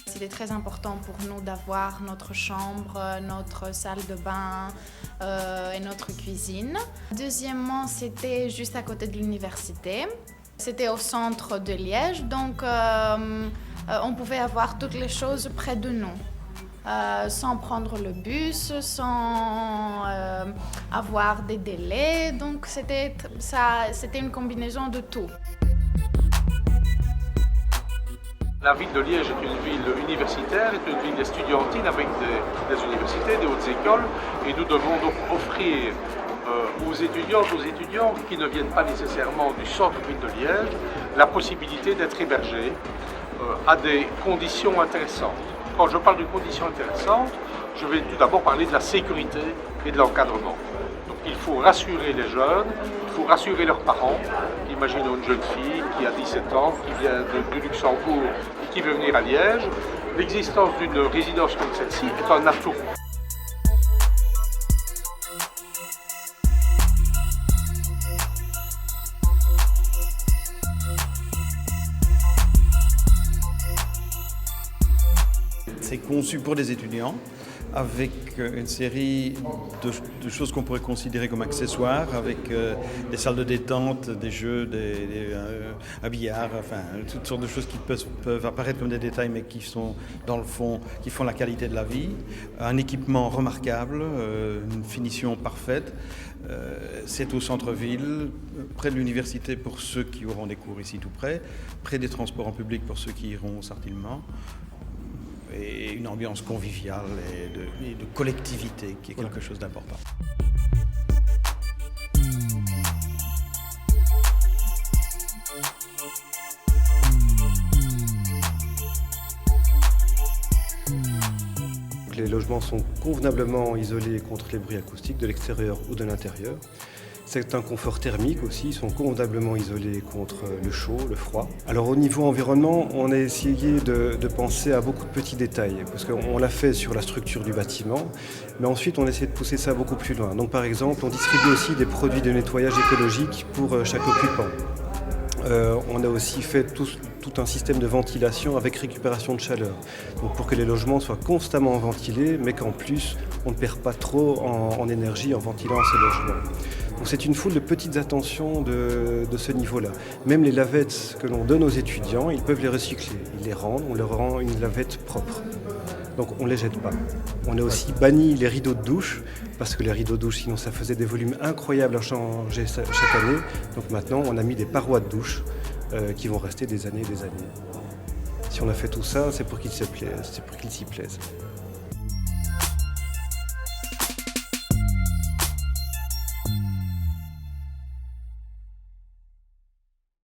C'était très important pour nous d'avoir notre chambre, notre salle de bain et notre cuisine. Deuxièmement, c'était juste à côté de l'université. C'était au centre de Liège, donc on pouvait avoir toutes les choses près de nous. Sans prendre le bus, sans avoir des délais. Donc c'était une combinaison de tout. La ville de Liège est une ville universitaire, est une ville estudiantine avec des universités, des hautes écoles, et nous devons donc offrir aux étudiants qui ne viennent pas nécessairement du centre-ville de Liège, la possibilité d'être hébergés à des conditions intéressantes. Quand je parle de conditions intéressantes, je vais tout d'abord parler de la sécurité et de l'encadrement. Donc il faut rassurer les jeunes, il faut rassurer leurs parents. Imaginons une jeune fille qui a 17 ans, qui vient de Luxembourg et qui veut venir à Liège. L'existence d'une résidence comme celle-ci est un atout. C'est conçu pour les étudiants, avec une série de choses qu'on pourrait considérer comme accessoires, avec des salles de détente, des jeux, un billard, enfin toutes sortes de choses qui peuvent apparaître comme des détails mais qui sont dans le fond, qui font la qualité de la vie. Un équipement remarquable, une finition parfaite. C'est au centre-ville, près de l'université pour ceux qui auront des cours ici tout près des transports en public pour ceux qui iront au Sartillement. Et une ambiance conviviale et de collectivité qui est quelque chose d'important. Les logements sont convenablement isolés contre les bruits acoustiques de l'extérieur ou de l'intérieur. C'est un confort thermique aussi, ils sont convenablement isolés contre le chaud, le froid. Alors au niveau environnement, on a essayé de penser à beaucoup de petits détails, parce qu'on l'a fait sur la structure du bâtiment, mais ensuite on essaie de pousser ça beaucoup plus loin. Donc par exemple, on distribue aussi des produits de nettoyage écologique pour chaque occupant. On a aussi fait tout un système de ventilation avec récupération de chaleur, donc pour que les logements soient constamment ventilés, mais qu'en plus on ne perd pas trop en énergie en ventilant ces logements. Donc c'est une foule de petites attentions de ce niveau-là. Même les lavettes que l'on donne aux étudiants, ils peuvent les recycler. Ils les rendent, on leur rend une lavette propre. Donc on ne les jette pas. On a aussi banni les rideaux de douche, parce que les rideaux de douche, sinon ça faisait des volumes incroyables à changer chaque année. Donc maintenant, on a mis des parois de douche qui vont rester des années et des années. Si on a fait tout ça, c'est pour qu'ils s'y plaisent.